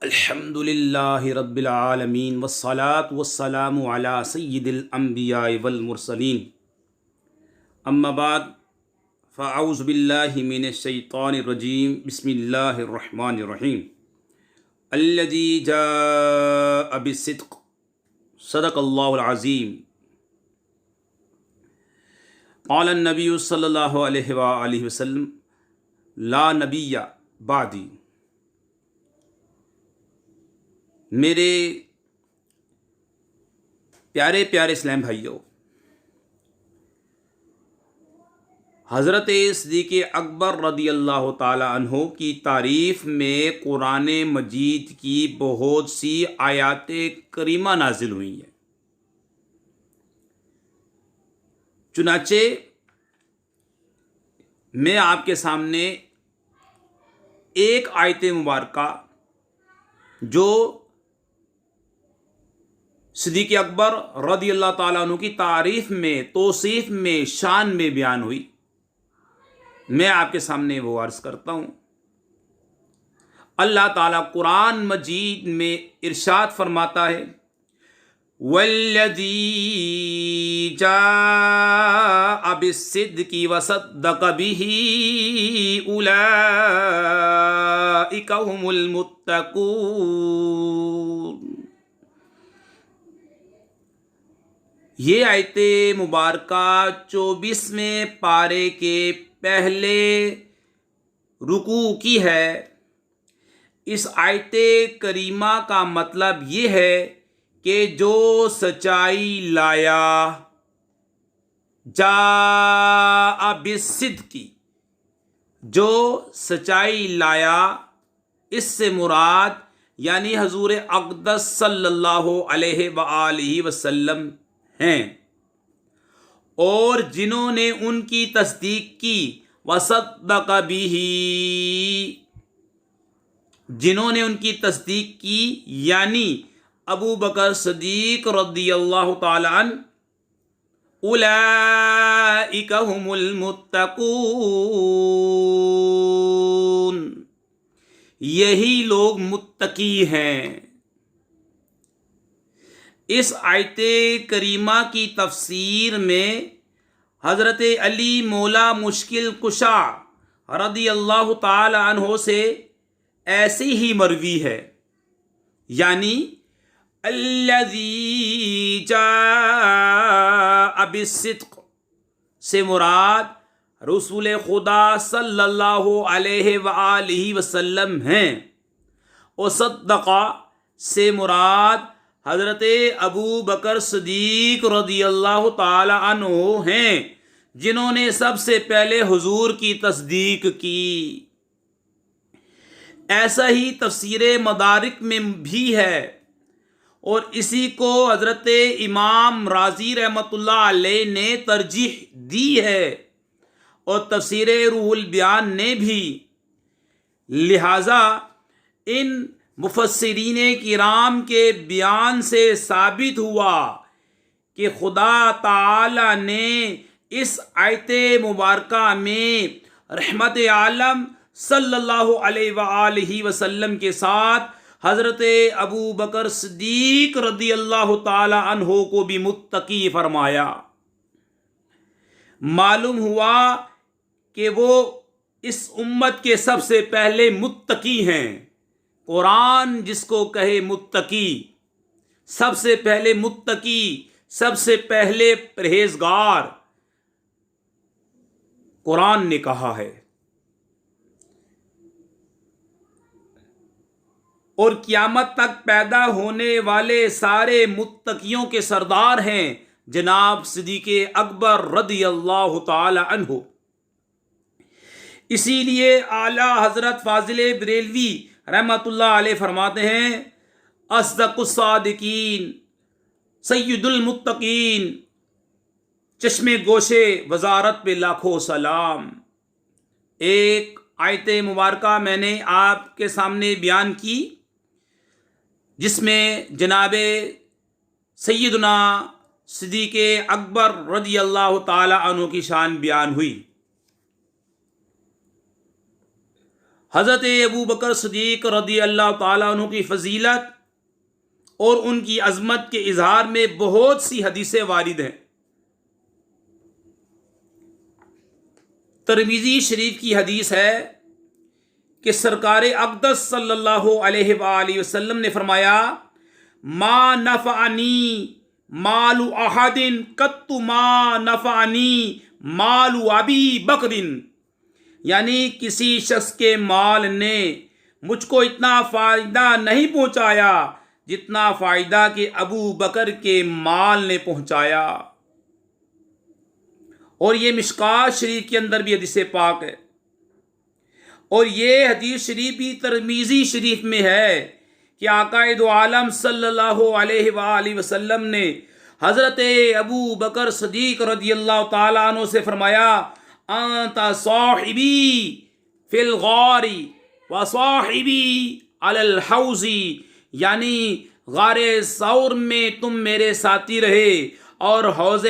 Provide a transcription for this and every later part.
الحمد للہ رب العالمین والصلاة والسلام علی سید الانبیاء والمرسلین اما بعد فاعوذ باللہ من الشیطان الرجیم بسم اللہ الرحمن الرحیم الذی جاء بالصدق صدق اللہ العظیم قال النبی صلی اللہ علیہ وآلہ وسلم لا نبی بعدی۔ میرے پیارے پیارے اسلام بھائیوں، حضرت صدیق اکبر رضی اللہ تعالی عنہ کی تعریف میں قرآن مجید کی بہت سی آیات کریمہ نازل ہوئی ہیں۔ چنانچہ میں آپ کے سامنے ایک آیت مبارکہ جو صدیق اکبر رضی اللہ تعالیٰ عنہ کی تعریف میں، توصیف میں، شان میں بیان ہوئی، میں آپ کے سامنے وہ عرض کرتا ہوں۔ اللہ تعالیٰ قرآن مجید میں ارشاد فرماتا ہے وَالَّذِي جَاءَ بِالصِّدْقِ وَصَدَّقَ بِهِ أُولَئِكَ هُمُ الْمُتَّقُونَ۔ یہ آیت مبارکہ 24ویں پارے کے پہلے رکوع کی ہے۔ اس آیت کریمہ کا مطلب یہ ہے کہ جو سچائی لایا، جاء بالصدق، جو سچائی لایا، اس سے مراد یعنی حضور اقدس صلی اللہ علیہ وآلہ وسلم ہیں، اور جنہوں نے ان کی تصدیق کی، وصدق بہ، جنہوں نے ان کی تصدیق کی یعنی ابو بکر صدیق رضی اللہ تعالی عنہ، اولئک هم المتقون، یہی لوگ متقی ہیں۔ اس آیت کریمہ کی تفسیر میں حضرت علی مولا مشکل کشا رضی اللہ تعالی عنہ سے ایسی ہی مروی ہے، یعنی الذی جاء بالصدق سے مراد رسول خدا صلی اللہ علیہ وآلہ وسلم ہیں، اور صدق سے مراد حضرت ابو بکر صدیق رضی اللہ تعالی عنہ ہیں، جنہوں نے سب سے پہلے حضور کی تصدیق کی۔ ایسا ہی تفسیر مدارک میں بھی ہے، اور اسی کو حضرت امام رازی رحمۃ اللہ علیہ نے ترجیح دی ہے، اور تفسیر روح البیان نے بھی۔ لہذا ان مفسرین کرام کے بیان سے ثابت ہوا کہ خدا تعالی نے اس آیت مبارکہ میں رحمت عالم صلی اللہ علیہ وآلہ وسلم کے ساتھ حضرت ابو بکر صدیق رضی اللہ تعالی عنہ کو بھی متقی فرمایا۔ معلوم ہوا کہ وہ اس امت کے سب سے پہلے متقی ہیں۔ قرآن جس کو کہے متقی، سب سے پہلے متقی، سب سے پہلے پرہیزگار، قرآن نے کہا ہے۔ اور قیامت تک پیدا ہونے والے سارے متقیوں کے سردار ہیں جناب صدیق اکبر رضی اللہ تعالی عنہ۔ اسی لیے اعلیٰ حضرت فاضل بریلوی رحمۃ اللہ علیہ فرماتے ہیں اصدق الصادقین سید المتقین، چشم گوشے وزارت پہ لاکھوں سلام۔ ایک آیت مبارکہ میں نے آپ کے سامنے بیان کی جس میں جناب سیدنا صدیق اکبر رضی اللہ تعالی عنہ کی شان بیان ہوئی۔ حضرت ابو بکر صدیق رضی اللہ تعالیٰ عنہ کی فضیلت اور ان کی عظمت کے اظہار میں بہت سی حدیثیں وارد ہیں۔ ترمذی شریف کی حدیث ہے کہ سرکار اقدس صلی اللہ علیہ وآلہ وسلم نے فرمایا، ما نفعنی مال احد قط ما نفعنی مال ابی بکر، یعنی کسی شخص کے مال نے مجھ کو اتنا فائدہ نہیں پہنچایا جتنا فائدہ کہ ابو بکر کے مال نے پہنچایا۔ اور یہ مشکات شریف کے اندر بھی حدیث پاک ہے، اور یہ حدیث شریف بھی ترمذی شریف میں ہے کہ آقا دو عالم صلی اللہ علیہ وآلہ وسلم نے حضرت ابو بکر صدیق رضی اللہ تعالیٰ عنہ سے فرمایا، انت صاحبی فی الغار و صاحبی علی الحوض، یعنی غار ثور میں تم میرے ساتھی رہے اور حوض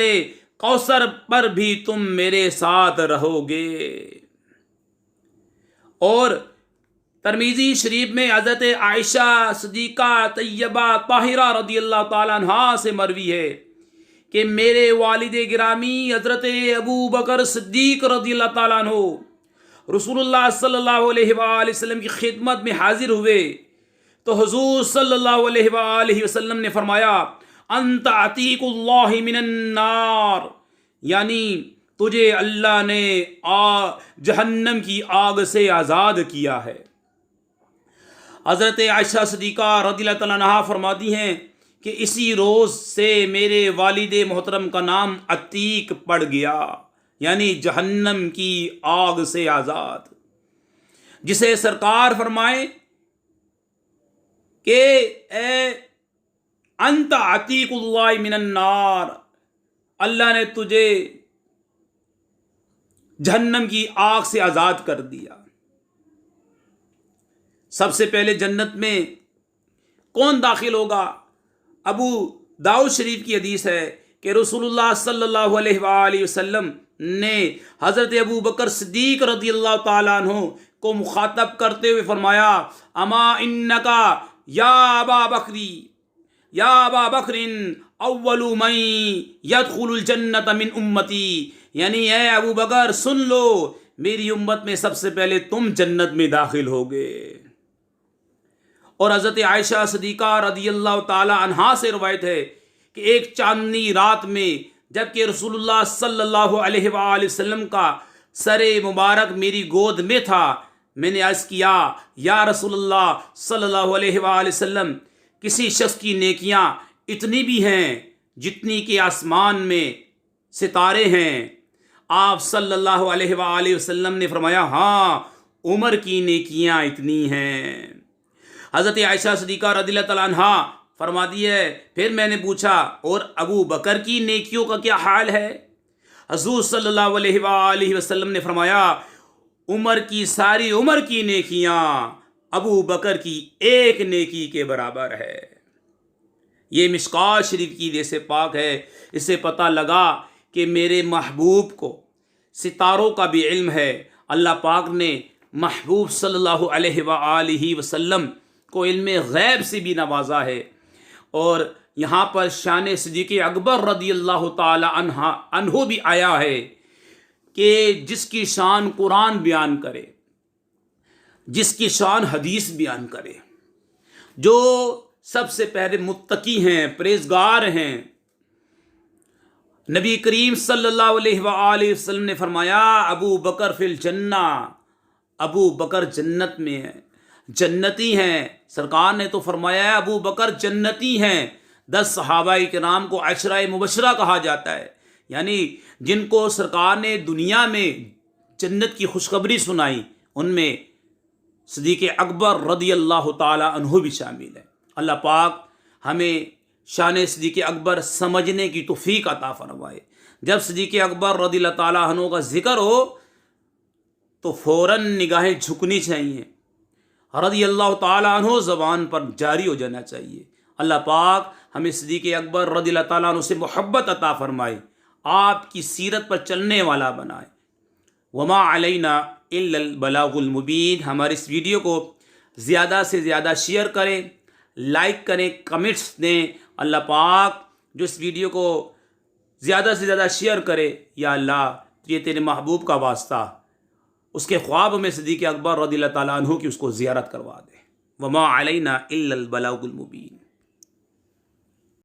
کوثر پر بھی تم میرے ساتھ رہو گے۔ اور ترمذی شریف میں حضرت عائشہ صدیقہ طیبہ طاہرہ رضی اللہ تعالیٰ عنہا سے مروی ہے کہ میرے والد گرامی حضرت ابو بکر صدیق رضی اللہ تعالیٰ عنہ رسول اللہ صلی اللہ علیہ وآلہ وسلم کی خدمت میں حاضر ہوئے تو حضور صلی اللہ علیہ وآلہ وسلم نے فرمایا، انت عتیق اللہ من النار، یعنی تجھے اللہ نے جہنم کی آگ سے آزاد کیا ہے۔ حضرت عائشہ صدیقہ رضی اللہ تعالیٰ عنہا فرماتی ہیں کہ اسی روز سے میرے والد محترم کا نام عتیق پڑ گیا، یعنی جہنم کی آگ سے آزاد، جسے سرکار فرمائے کہ اے انت عتیق اللہ من النار، اللہ نے تجھے جہنم کی آگ سے آزاد کر دیا۔ سب سے پہلے جنت میں کون داخل ہوگا؟ ابو داؤد شریف کی حدیث ہے کہ رسول اللہ صلی اللہ علیہ وآلہ وسلم نے حضرت ابو بکر صدیق رضی اللہ تعالیٰ عنہ کو مخاطب کرتے ہوئے فرمایا، اما انکا یا ابا بکری یا ابا بکر اول من یدخل الجنت من امتی، یعنی اے ابو بکر سن لو، میری امت میں سب سے پہلے تم جنت میں داخل ہوگے۔ اور حضرت عائشہ صدیقہ رضی اللہ تعالی عنہا سے روایت ہے کہ ایک چاندنی رات میں جب کہ رسول اللہ صلی اللہ علیہ وآلہ وسلم کا سر مبارک میری گود میں تھا، میں نے عرض کیا، یا رسول اللہ صلی اللہ علیہ وآلہ وسلم، کسی شخص کی نیکیاں اتنی بھی ہیں جتنی کہ آسمان میں ستارے ہیں؟ آپ صلی اللہ علیہ وآلہ وسلم نے فرمایا، ہاں عمر کی نیکیاں اتنی ہیں۔ حضرت عائشہ صدیقہ رضی اللہ تعالیٰ عنہا فرماتی ہے، پھر میں نے پوچھا اور ابو بکر کی نیکیوں کا کیا حال ہے؟ حضور صلی اللہ علیہ وآلہ وسلم نے فرمایا، عمر کی ساری عمر کی نیکیاں ابو بکر کی ایک نیکی کے برابر ہے۔ یہ مشکات شریف کی جیسے پاک ہے، اس سے پتہ لگا کہ میرے محبوب کو ستاروں کا بھی علم ہے۔ اللہ پاک نے محبوب صلی اللہ علیہ وآلہ وسلم کو علم غیب سے بھی نوازا ہے۔ اور یہاں پر شان صدیق اکبر رضی اللہ تعالی عنہ بھی آیا ہے کہ جس کی شان قرآن بیان کرے، جس کی شان حدیث بیان کرے، جو سب سے پہلے متقی ہیں، پرہیزگار ہیں۔ نبی کریم صلی اللہ علیہ وآلہ وسلم نے فرمایا، ابو بکر فی الجنہ، ابو بکر جنت میں ہے، جنتی ہیں۔ سرکار نے تو فرمایا ہے ابو بکر جنتی ہیں۔ 10 صحابہ کرام کو عشرہ مبشرہ کہا جاتا ہے، یعنی جن کو سرکار نے دنیا میں جنت کی خوشخبری سنائی، ان میں صدیق اکبر رضی اللہ تعالی عنہ بھی شامل ہے۔ اللہ پاک ہمیں شان صدیق اکبر سمجھنے کی توفیق عطا فرمائے۔ جب صدیق اکبر رضی اللہ تعالی عنہ کا ذکر ہو تو فوراً نگاہیں جھکنی چاہیے، رضی اللہ تعالی عنہ زبان پر جاری ہو جانا چاہیے۔ اللہ پاک ہمیں صدیق اکبر رضی اللہ تعالیٰ عنہ سے محبت عطا فرمائے، آپ کی سیرت پر چلنے والا بنائے۔ وما علینا الا البلاغ المبین. ہمارے اس ویڈیو کو زیادہ سے زیادہ شیئر کریں، لائک کریں، کمنٹس دیں. اللہ پاک جو اس ویڈیو کو زیادہ سے زیادہ شیئر کرے، یا اللہ یہ تیرے محبوب کا واسطہ اس کے خواب میں صدیق اکبر رضی اللہ تعالیٰ عنہ کی اس کو زیارت کروا دے. وما علینا الا البلاغ المبین.